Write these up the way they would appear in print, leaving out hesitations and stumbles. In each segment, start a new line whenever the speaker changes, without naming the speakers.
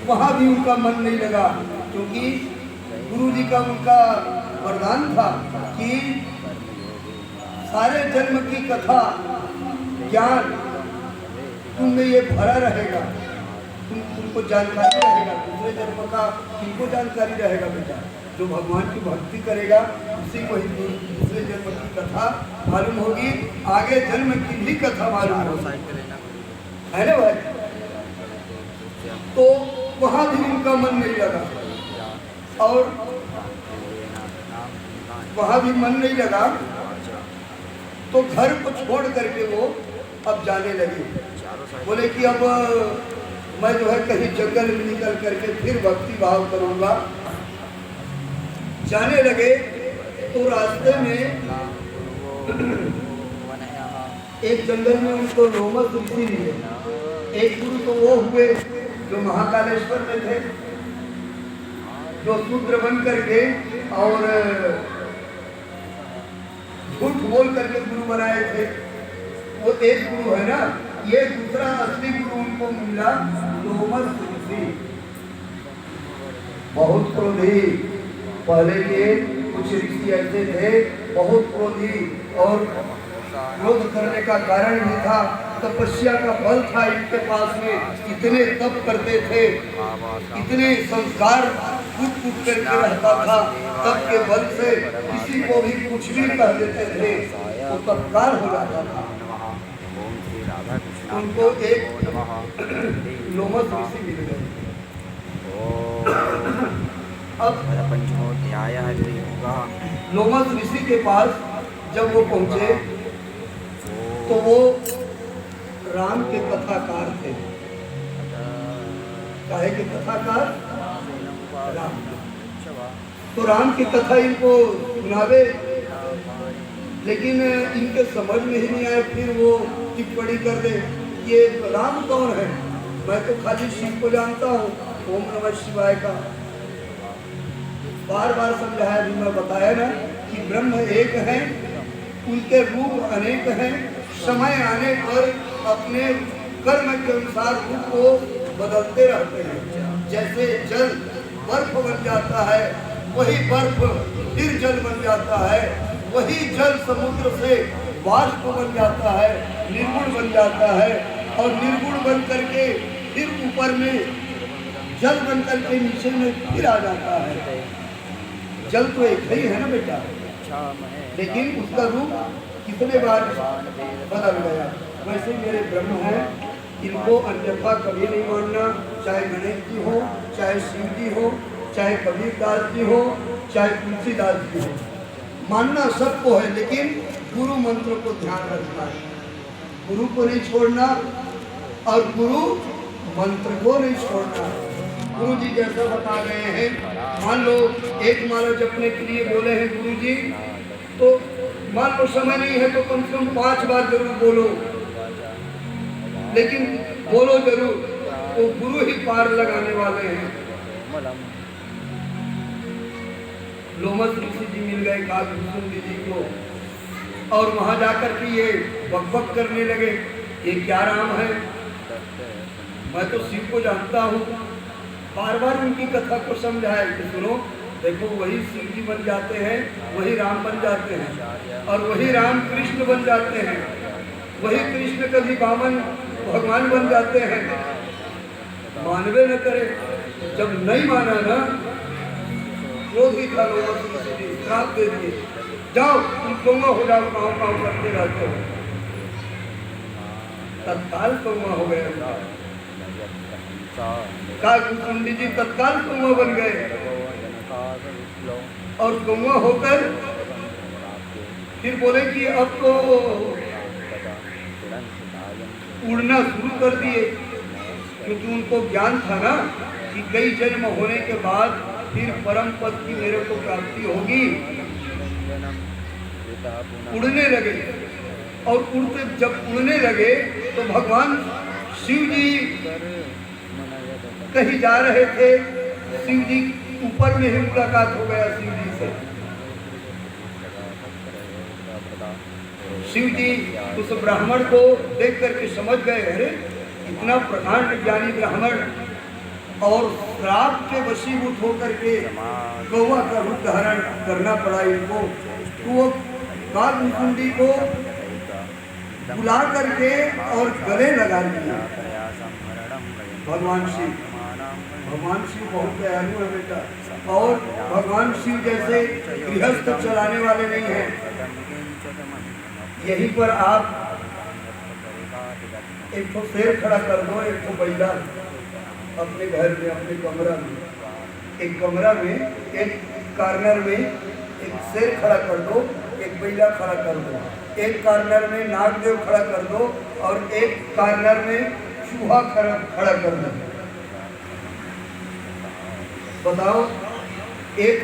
वहाँ भी उनका मन नहीं लगा, क्योंकि गुरु जी का उनका वरदान था कि सारे जन्म की कथा ज्ञान तुम में ये भरा रहेगा, तुमको जानकारी रहेगा। दूसरे जन्म का किनको जानकारी रहेगा बेटा? जो भगवान की भक्ति करेगा उसी को ही दूसरे जन्म की कथा मालूम होगी, आगे जन्म की भी कथा मालूम होगी, है ना भाई? तो वहाँ भी उनका मन नहीं लगा, और वहाँ भी मन नहीं लगा तो घर को छोड़ करके वो अब जाने लगे। बोले कि अब मैं जो है कहीं जंगल में निकल करके फिर भक्ति भाव करूँगा। जाने लगे तो रास्ते में एक जंगल में उनको लोमस ऋषि मिले। एक गुरु तो वो हुए जो महाकालेश्वर में थे, जो शूद्र बन करके और झूठ बोल करके गुरु बनाए थे, वो एक गुरु है ना। ये दूसरा असली गुरु उनको मिला लोमस ऋषि, बहुत क्रोधी। पहले के कुछ ऋषि ऐसे थे बहुत क्रोधी, और क्रोध करने का कारण भी था, तपस्या का बल था इनके पास में, इतने तप करते थे, इतने संस्कार कूट कूट करके रहता था, तप के बल से किसी को भी कुछ भी कह देते थे तो तत्काल हो जाता था। उनको एक लोमस ऋषि मिल गए। अब लोमस ऋषि के पास जब वो पहुंचे तो वो राम के कथाकार थे। काहे के कथाकार? राम। तो राम की कथा इनको सुनावे, लेकिन इनके समझ में ही नहीं आए। फिर वो टिप्पणी कर दे, ये राम कौन है? मैं तो खाली शिव को जानता हूँ, ओम नमः शिवाय का। बार बार समझाया भी, मैं बताया ना कि ब्रह्म एक है, उनके रूप अनेक हैं, समय आने पर अपने कर्म के अनुसार रूप को बदलते रहते हैं। जैसे जल बर्फ बन जाता है, वही बर्फ फिर जल बन जाता है, वही जल समुद्र से वाष्प बन जाता है, निर्गुण बन जाता है, और निर्गुण बन करके फिर ऊपर में जल बन करके नीचे में फिर आ जाता है। जल तो एक ही है ना बेटा, लेकिन उसका रूप कितने बार बदल गया। वैसे मेरे ब्रह्म हैं, इनको अन्यथा कभी नहीं मानना, चाहे गणेश जी हो, चाहे शिव जी हो, चाहे कबीर दास जी हो, चाहे तुलसीदास जी हो, मानना सबको है, लेकिन गुरु मंत्र को ध्यान रखना है। गुरु को नहीं छोड़ना और गुरु मंत्र को नहीं छोड़ना। गुरु जी जैसा बता रहे हैं, मान लो एक माला जपने के लिए बोले हैं गुरु जी, तो मान लो समय नहीं है तो कम से कम 5 बार जरूर बोलो, लेकिन बोलो जरूर, तो गुरु ही पार लगाने वाले हैं। लोमस ऋषि जी मिल गए काकभूषण जी को, और वहां जाकर के ये बकबक करने लगे, ये क्या राम है? मैं तो शिव को जानता हूँ। बार बार उनकी कथा को समझाए कि सुनो, देखो वही शिव जी बन जाते हैं, वही राम बन जाते हैं, और वही राम कृष्ण बन जाते हैं, वही कृष्ण कभी वामन भगवान बन जाते हैं। मानवे न करे। जब नहीं माना ना, क्रोधी था लोग, श्राप दे दिए, जाओ तुम कौवा हो जाओ, काँव काँव करते रहते हो। तत्काल कौवा हो गया, काकभूषण जी तत्काल कौवा बन गए, और कौवा होकर फिर बोले कि अब तो उड़ना शुरू कर दिए, क्योंकि उनको ज्ञान था ना कि कई जन्म होने के बाद फिर परम पद की मेरे को प्राप्ति होगी। उड़ने लगे, और उड़ते जब उड़ने लगे तो भगवान शिव जी कहीं जा रहे थे, शिव जी ऊपर में ही मुलाकात हो गया शिव जी से। शिव जी उस ब्राह्मण को देख करके समझ गए, अरे इतना प्रकांड ज्ञानी ब्राह्मण और श्राप के वशीभूत होकर के कौवा का रूप धारण करना पड़ा इनको। तो वो कालमुकुंडी को बुला करके और गले लगा लिया। भगवान शिव बहुत दयालु है बेटा, और भगवान शिव जैसे गृहस्थ चलाने वाले नहीं हैं। यहीं पर आप एक तो शेर खड़ा कर दो, एक तो बैला अपने घर में, अपने कमरा में, एक कमरा में, एक कार्नर में एक शेर खड़ा कर दो, एक बैला खड़ा कर दो, एक कार्नर में नागदेव खड़ा कर दो और एक कार्नर में चूहा खड़ा कर दो। बताओ, एक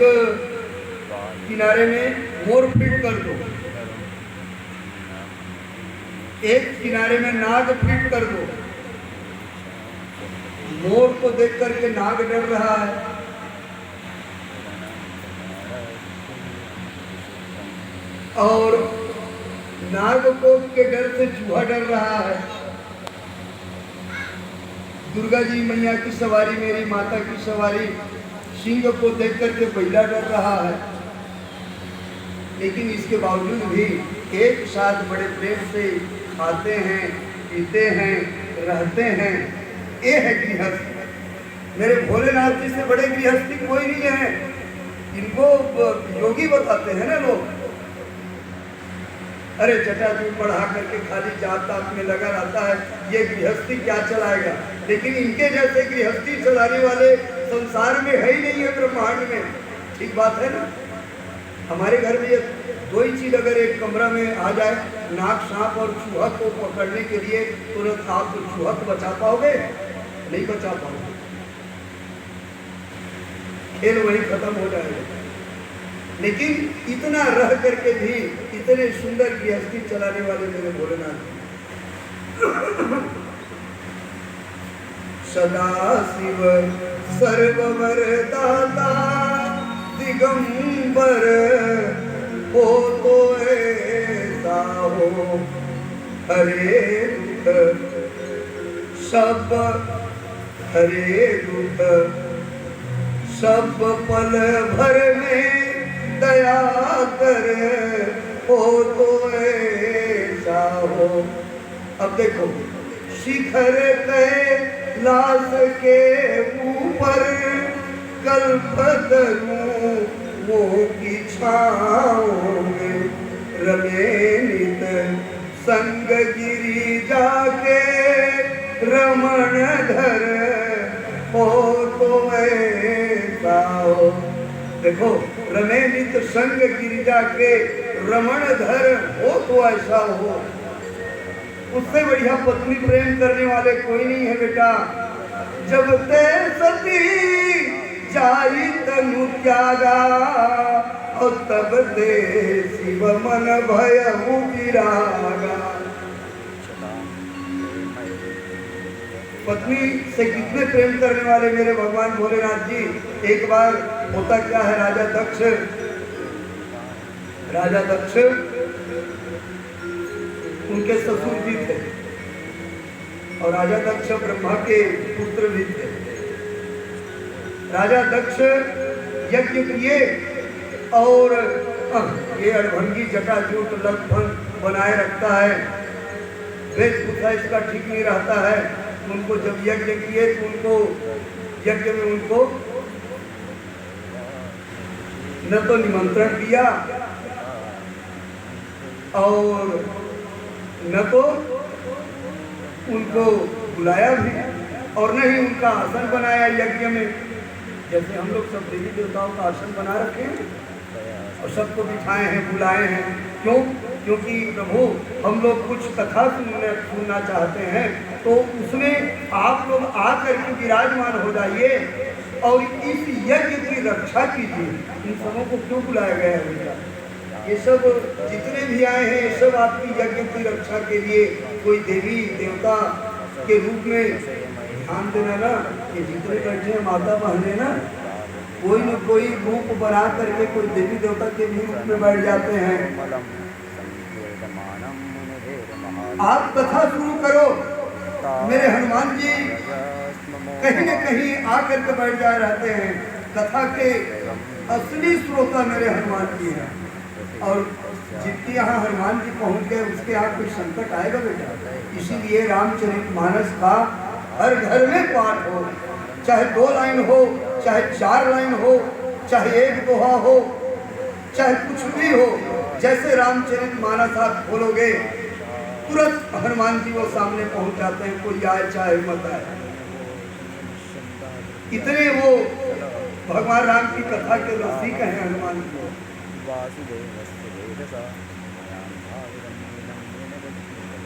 किनारे में मोर फिट कर दो, एक किनारे में नाग फिट कर दो। मोर को देख करके नाग डर रहा है, और नाग को के डर से चूहा डर रहा है। दुर्गा जी मैया की सवारी, मेरी माता की सवारी, सिंह को देख करके बैला डर रहा है। लेकिन इसके बावजूद भी एक साथ बड़े प्रेम से खाते हैं, पीते हैं, रहते हैं। ये है गृहस्थ। मेरे भोलेनाथ जी से बड़े गृहस्थी कोई नहीं है। इनको योगी बताते हैं ना लोग। अरे जटाजूट पढ़ा करके खाली जात ताप में लगा रहता है, ये गृहस्थी क्या चलाएगा। लेकिन इनके जैसे गृहस्थी चलाने वाले संसार में है ही नहीं है, ब्रह्मांड में। ठीक बात है ना। हमारे घर में दो ही चीज अगर एक कमरा में आ जाए, नाग, सांप और चूहा को पकड़ने के लिए, तुरंत आप चूहा को बचा पाओगे? नहीं बचा पाओगे, खेल वही खत्म हो जाएगा। लेकिन इतना रह करके भी इतने सुंदर गृहस्थी चलाने वाले मेरे भोलेनाथ। सदा शिव सर्ववरदाता दिगंबर हो तो ऐसा हो, हरे दुख सब हरे दुख सब पल भर में दया कर, हो तो ऐसा हो। अब देखो, शिखर कैलाश के ऊपर कल्पतरु मोह की छाँव में रमे नित संग गिरी जाके रमण धर, हो तो ऐसा हो। देखो, रमे नित संग गिरिजा के रमण धर, हो तो ऐसा हो। उससे बढ़िया पत्नी प्रेम करने वाले कोई नहीं है बेटा। जब ते सती जाई तनु त्यागा, और तब ते शिव मन भयउ विरागा। पत्नी से कितने प्रेम करने वाले मेरे भगवान भोलेनाथ जी। एक बार होता क्या है, राजा दक्ष उनके ससुर जी थे, और राजा दक्ष ब्रह्मा के पुत्र भी थे। राजा दक्ष यज्ञ किए, और ये अड़भंगी जटाजूट लगभग बनाए रखता है, वेशभूषा इसका ठीक नहीं रहता है। उनको जब यज्ञ किए तो उनको यज्ञ में उनको न तो निमंत्रण दिया और न तो उनको बुलाया भी, और न ही उनका आसन बनाया यज्ञ में। जैसे हम लोग सब देवी देवताओं का आसन बना रखे हैं और सबको बिठाए हैं, बुलाए हैं। क्यों? क्योंकि प्रभु हम लोग कुछ कथा सुनना चाहते हैं, तो उसमें आप लोग आकर के विराजमान हो जाइए और इस यज्ञ की रक्षा कीजिए। इन सबों को क्यों बुलाया गया है बेटा? ये सब जितने भी आए हैं, ये सब आपकी यज्ञ की रक्षा के लिए कोई देवी देवता के रूप में ध्यान देना ना। ये जितने बैठे हैं माता बहने ना, कोई न कोई रूप बना करके कोई देवी देवता के भी रूप में बैठ जाते हैं। आप कथा शुरू करो मेरे हनुमान जी, कहीं न कहीं आकर के बैठ जाए रहते हैं। कथा के असली श्रोता मेरे हनुमान जी हैं, और जितनी यहाँ हनुमान जी पहुँच गए उसके यहाँ कोई संकट आएगा बेटा। इसीलिए रामचरितमानस का हर घर में पाठ हो, चाहे 2 लाइन हो, चाहे 4 लाइन हो, चाहे 1 दोहा हो, चाहे कुछ भी हो। जैसे रामचरितमानस आप खोलोगे तुरंत हनुमान जी वो सामने पहुंच जाते हैं, कोई आए चाहे मत आए। इतने वो भगवान राम की कथा के रसिक हैं हनुमान जी।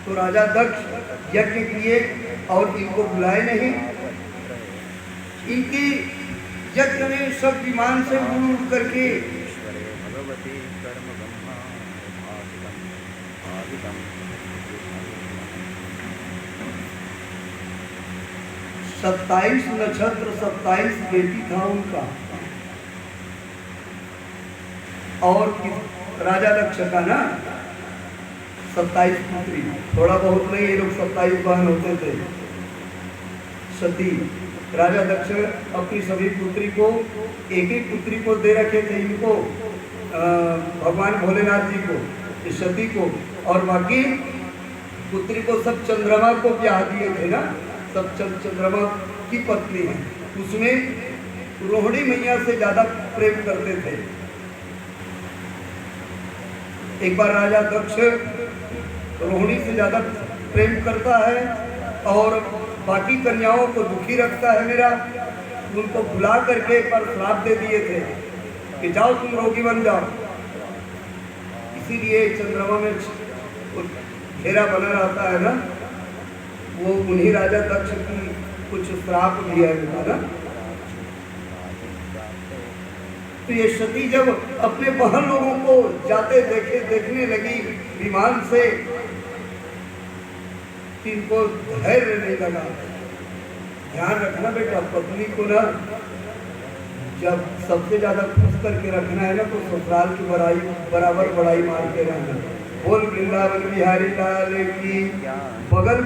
तो राजा दक्ष यज्ञ किए और इनको बुलाए नहीं। इनकी यज्ञ में सब विमान से उड़ करके
भगवती कर्म ब्रह्मा
27 नक्षत्र 27 बेटी था उनका, और राजा दक्ष का ना 27 पुत्री, थोड़ा बहुत नहीं, ये लोग 27 बहन होते थे। सती राजा दक्ष अपनी सभी पुत्री को, एक एक पुत्री को दे रखे थे इनको, भगवान भोलेनाथ जी को, इस सती को, और बाकी पुत्री को सब चंद्रमा को ब्याह दिए थे ना, सब चंद्रमा की पत्नी है। उसमें रोहिणी मैया से ज्यादा प्रेम करते थे। एक बार राजा दक्ष रोहिणी से ज्यादा प्रेम करता है और बाकी कन्याओं को दुखी रखता है मेरा। उनको बुला करके एक बार श्राप दे दिए थे कि जाओ तुम रोगी बन जाओ। इसीलिए चंद्रमा में घेरा बना रहता है ना, वो उन्हीं राजा दक्ष की कुछ श्राप भी है ना। तो ये सती जब अपने बहन लोगों को जाते देखने लगी विमान से, इनको धैर्य नहीं लगा। ध्यान रखना बेटा, पत्नी को ना जब सबसे ज्यादा खुश करके रखना है ना, तो ससुराल की बराबर बड़ाई मार के रहना। बोल वृंदावन बिहारी लाल की। बगल